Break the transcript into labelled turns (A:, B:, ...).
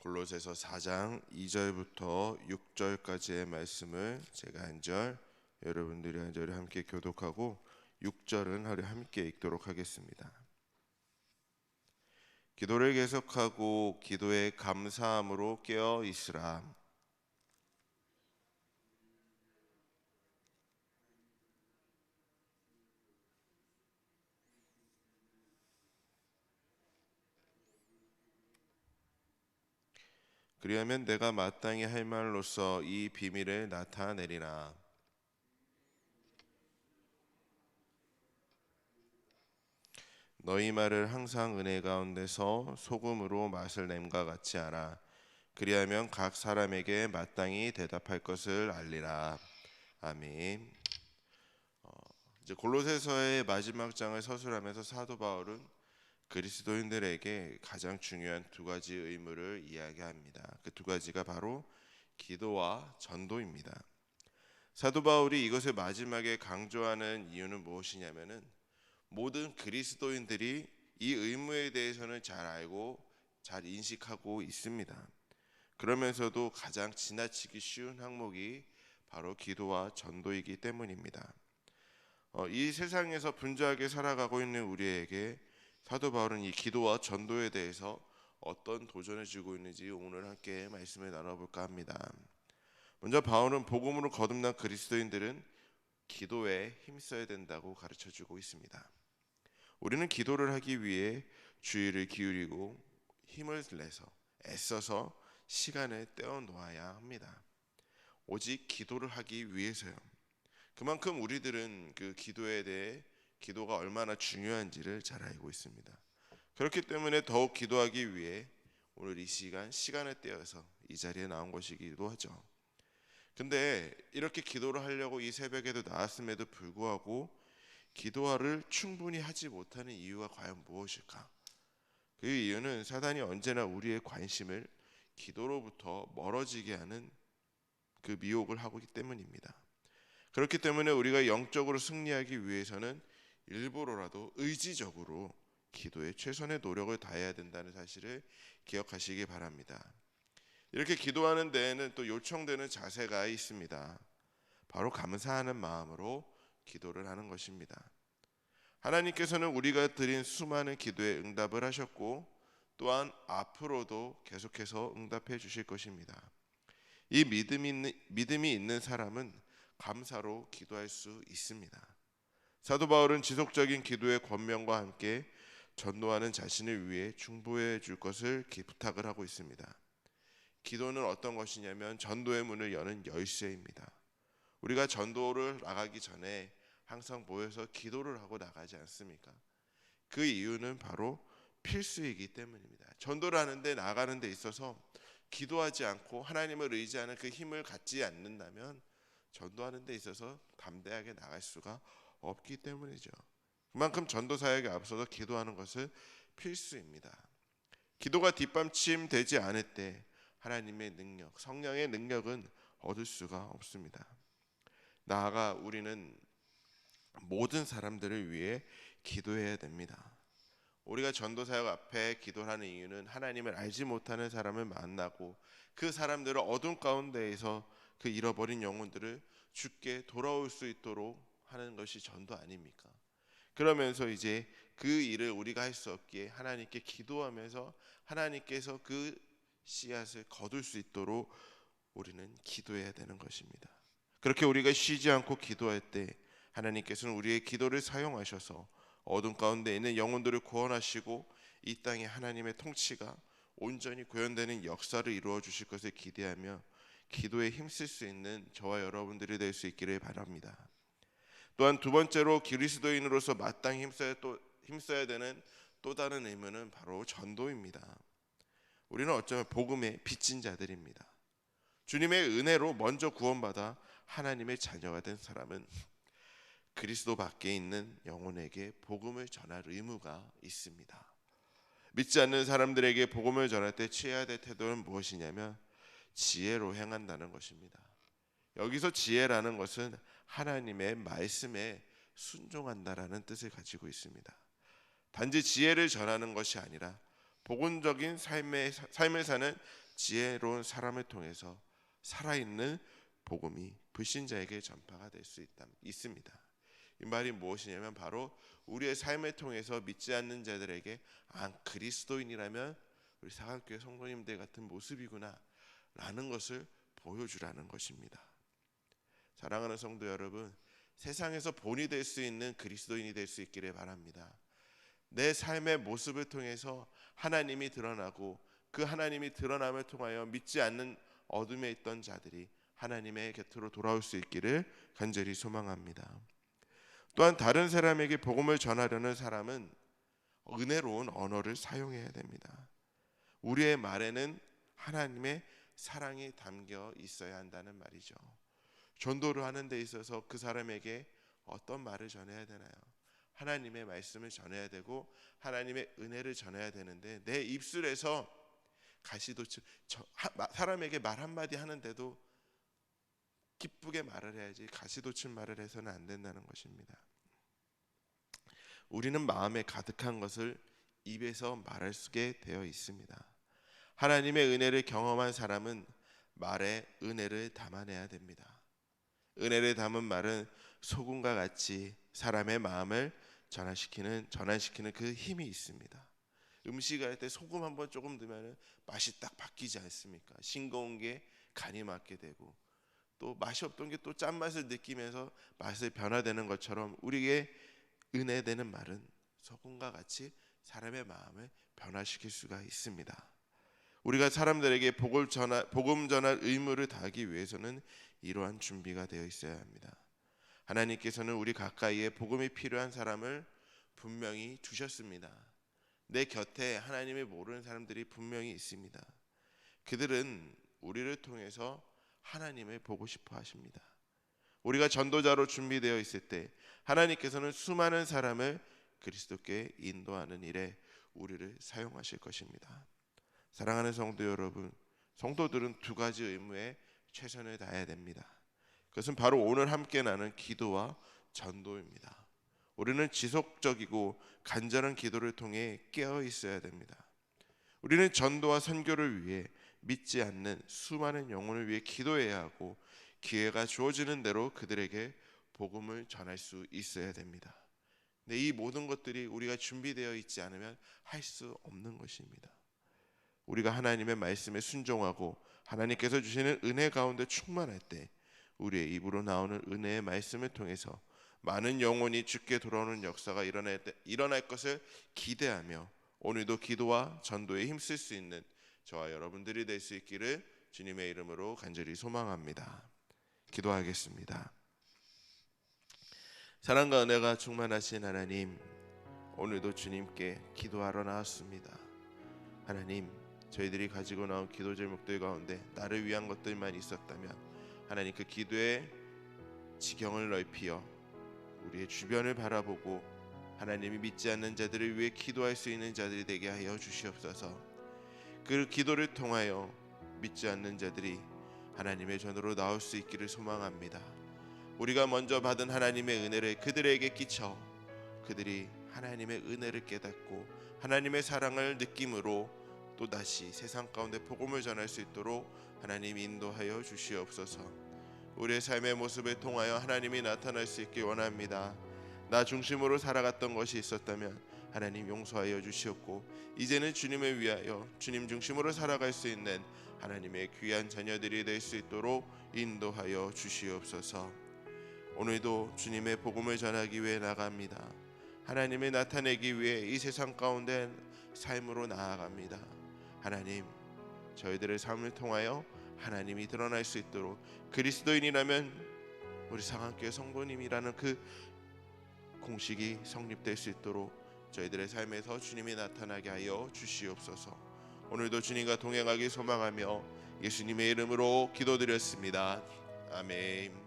A: 골로새서 4장 2절부터 6절까지의 말씀을 제가 한 절, 여러분들이 한 절을 함께 교독하고 6절은 하루 함께 읽도록 하겠습니다. 기도를 계속하고 기도에 감사함으로 깨어 있으라. 그리하면 내가 마땅히 할 말로서 이 비밀을 나타내리라. 너희 말을 항상 은혜 가운데서 소금으로 맛을 냄과 같이 하라. 그리하면 각 사람에게 마땅히 대답할 것을 알리라. 아멘. 이제 골로새서의 마지막 장을 서술하면서 사도 바울은 그리스도인들에게 가장 중요한 두 가지 의무를 이야기합니다. 그 두 가지가 바로 기도와 전도입니다. 사도 바울이 이것을 마지막에 강조하는 이유는 무엇이냐면은 모든 그리스도인들이 이 의무에 대해서는 잘 알고 잘 인식하고 있습니다. 그러면서도 가장 지나치기 쉬운 항목이 바로 기도와 전도이기 때문입니다. 이 세상에서 분주하게 살아가고 있는 우리에게 사도 바울은 이 기도와 전도에 대해서 어떤 도전을 주고 있는지 오늘 함께 말씀을 나눠볼까 합니다. 먼저 바울은 복음으로 거듭난 그리스도인들은 기도에 힘써야 된다고 가르쳐주고 있습니다. 우리는 기도를 하기 위해 주의를 기울이고 힘을 내서 애써서 시간을 떼어 놓아야 합니다. 오직 기도를 하기 위해서요. 그만큼 우리들은 그 기도에 대해 기도가 얼마나 중요한지를 잘 알고 있습니다. 그렇기 때문에 더욱 기도하기 위해 오늘 이 시간을 떼어서 이 자리에 나온 것이기도 하죠. 근데 이렇게 기도를 하려고 이 새벽에도 나왔음에도 불구하고 기도를 충분히 하지 못하는 이유가 과연 무엇일까? 그 이유는 사단이 언제나 우리의 관심을 기도로부터 멀어지게 하는 그 미혹을 하고 있기 때문입니다. 그렇기 때문에 우리가 영적으로 승리하기 위해서는 일부러라도 의지적으로 기도에 최선의 노력을 다해야 된다는 사실을 기억하시기 바랍니다. 이렇게 기도하는 데에는 또 요청되는 자세가 있습니다. 바로 감사하는 마음으로 기도를 하는 것입니다. 하나님께서는 우리가 드린 수많은 기도에 응답을 하셨고 또한 앞으로도 계속해서 응답해 주실 것입니다. 이 믿음이 있는 사람은 감사로 기도할 수 있습니다. 사도 바울은 지속적인 기도의 권면과 함께 전도하는 자신을 위해 중보해 줄 것을 부탁을 하고 있습니다. 기도는 어떤 것이냐면 전도의 문을 여는 열쇠입니다. 우리가 전도를 나가기 전에 항상 모여서 기도를 하고 나가지 않습니까? 그 이유는 바로 필수이기 때문입니다. 전도를 하는데 나가는 데 있어서 기도하지 않고 하나님을 의지하는 그 힘을 갖지 않는다면 전도하는 데 있어서 담대하게 나갈 수가 없기 때문이죠. 그만큼 전도 사역에 앞서서 기도하는 것은 필수입니다. 기도가 뒷받침되지 않을 때 하나님의 능력, 성령의 능력은 얻을 수가 없습니다. 나아가 우리는 모든 사람들을 위해 기도해야 됩니다. 우리가 전도 사역 앞에 기도하는 이유는 하나님을 알지 못하는 사람을 만나고 그 사람들을 어둠 가운데에서 그 잃어버린 영혼들을 주께 돌아올 수 있도록 하는 것이 전도 아닙니까? 그러면서 이제 그 일을 우리가 할 수 없기에 하나님께 기도하면서 하나님께서 그 씨앗을 거둘 수 있도록 우리는 기도해야 되는 것입니다. 그렇게 우리가 쉬지 않고 기도할 때 하나님께서는 우리의 기도를 사용하셔서 어둠 가운데 있는 영혼들을 구원하시고 이 땅에 하나님의 통치가 온전히 구현되는 역사를 이루어 주실 것을 기대하며 기도에 힘쓸 수 있는 저와 여러분들이 될 수 있기를 바랍니다. 또한 두 번째로 그리스도인으로서 마땅히 힘써야 되는 또 다른 의무는 바로 전도입니다. 우리는 어쩌면 복음의 빚진 자들입니다. 주님의 은혜로 먼저 구원받아 하나님의 자녀가 된 사람은 그리스도 밖에 있는 영혼에게 복음을 전할 의무가 있습니다. 믿지 않는 사람들에게 복음을 전할 때 취해야 될 태도는 무엇이냐면 지혜로 행한다는 것입니다. 여기서 지혜라는 것은 하나님의 말씀에 순종한다라는 뜻을 가지고 있습니다. 단지 지혜를 전하는 것이 아니라 복음적인 삶을 사는 지혜로운 사람을 통해서 살아있는 복음이 불신자에게 전파가 될 수 있습니다. 이 말이 무엇이냐면 바로 우리의 삶을 통해서 믿지 않는 자들에게 그리스도인이라면 우리 사각교회 성도님들 같은 모습이구나 라는 것을 보여주라는 것입니다. 사랑하는 성도 여러분, 세상에서 본이 될 수 있는 그리스도인이 될 수 있기를 바랍니다. 내 삶의 모습을 통해서 하나님이 드러나고 그 하나님이 드러남을 통하여 믿지 않는 어둠에 있던 자들이 하나님의 곁으로 돌아올 수 있기를 간절히 소망합니다. 또한 다른 사람에게 복음을 전하려는 사람은 은혜로운 언어를 사용해야 됩니다. 우리의 말에는 하나님의 사랑이 담겨 있어야 한다는 말이죠. 전도를 하는 데 있어서 그 사람에게 어떤 말을 전해야 되나요? 하나님의 말씀을 전해야 되고 하나님의 은혜를 전해야 되는데 내 입술에서 가시돋칠 사람에게 말 한마디 하는데도 기쁘게 말을 해야지 가시돋친 말을 해서는 안 된다는 것입니다. 우리는 마음에 가득한 것을 입에서 말할 수게 되어 있습니다. 하나님의 은혜를 경험한 사람은 말에 은혜를 담아내야 됩니다. 은혜를 담은 말은 소금과 같이 사람의 마음을 전환시키는 그 힘이 있습니다. 음식을 할 때 소금 한번 조금 넣으면 맛이 딱 바뀌지 않습니까? 싱거운 게 간이 맞게 되고 또 맛이 없던 게 또 짠맛을 느끼면서 맛을 변화되는 것처럼 우리에게 은혜되는 말은 소금과 같이 사람의 마음을 변화시킬 수가 있습니다. 우리가 사람들에게 복음 전할 의무를 다하기 위해서는 이러한 준비가 되어 있어야 합니다. 하나님께서는 우리 가까이에 복음이 필요한 사람을 분명히 두셨습니다. 내 곁에 하나님을 모르는 사람들이 분명히 있습니다. 그들은 우리를 통해서 하나님을 보고 싶어 하십니다. 우리가 전도자로 준비되어 있을 때 하나님께서는 수많은 사람을 그리스도께 인도하는 일에 우리를 사용하실 것입니다. 사랑하는 성도 여러분, 성도들은 두 가지 의무에 최선을 다해야 됩니다. 그것은 바로 오늘 함께 나눈 기도와 전도입니다. 우리는 지속적이고 간절한 기도를 통해 깨어 있어야 됩니다. 우리는 전도와 선교를 위해 믿지 않는 수많은 영혼을 위해 기도해야 하고 기회가 주어지는 대로 그들에게 복음을 전할 수 있어야 됩니다. 근데 이 모든 것들이 우리가 준비되어 있지 않으면 할 수 없는 것입니다. 우리가 하나님의 말씀에 순종하고 하나님께서 주시는 은혜 가운데 충만할 때 우리의 입으로 나오는 은혜의 말씀을 통해서 많은 영혼이 주께 돌아오는 역사가 일어날 것을 기대하며 오늘도 기도와 전도에 힘쓸 수 있는 저와 여러분들이 될 수 있기를 주님의 이름으로 간절히 소망합니다. 기도하겠습니다. 사랑과 은혜가 충만하신 하나님, 오늘도 주님께 기도하러 나왔습니다. 하나님, 저희들이 가지고 나온 기도 제목들 가운데 나를 위한 것들만 있었다면 하나님 그 기도의 지경을 넓히어 우리의 주변을 바라보고 하나님이 믿지 않는 자들을 위해 기도할 수 있는 자들이 되게 하여 주시옵소서. 그 기도를 통하여 믿지 않는 자들이 하나님의 전으로 나올 수 있기를 소망합니다. 우리가 먼저 받은 하나님의 은혜를 그들에게 끼쳐 그들이 하나님의 은혜를 깨닫고 하나님의 사랑을 느낌으로 또다시 세상 가운데 복음을 전할 수 있도록 하나님 인도하여 주시옵소서. 우리의 삶의 모습을 통하여 하나님이 나타날 수 있길 원합니다. 나 중심으로 살아갔던 것이 있었다면 하나님 용서하여 주시옵고 이제는 주님을 위하여 주님 중심으로 살아갈 수 있는 하나님의 귀한 자녀들이 될 수 있도록 인도하여 주시옵소서. 오늘도 주님의 복음을 전하기 위해 나갑니다. 하나님을 나타내기 위해 이 세상 가운데 삶으로 나아갑니다. 하나님, 저희들의 삶을 통하여 하나님이 드러날 수 있도록 그리스도인이라면 우리 상한교회 성도님이라는 그 공식이 성립될 수 있도록 저희들의 삶에서 주님이 나타나게 하여 주시옵소서. 오늘도 주님과 동행하기 소망하며 예수님의 이름으로 기도드렸습니다. 아멘.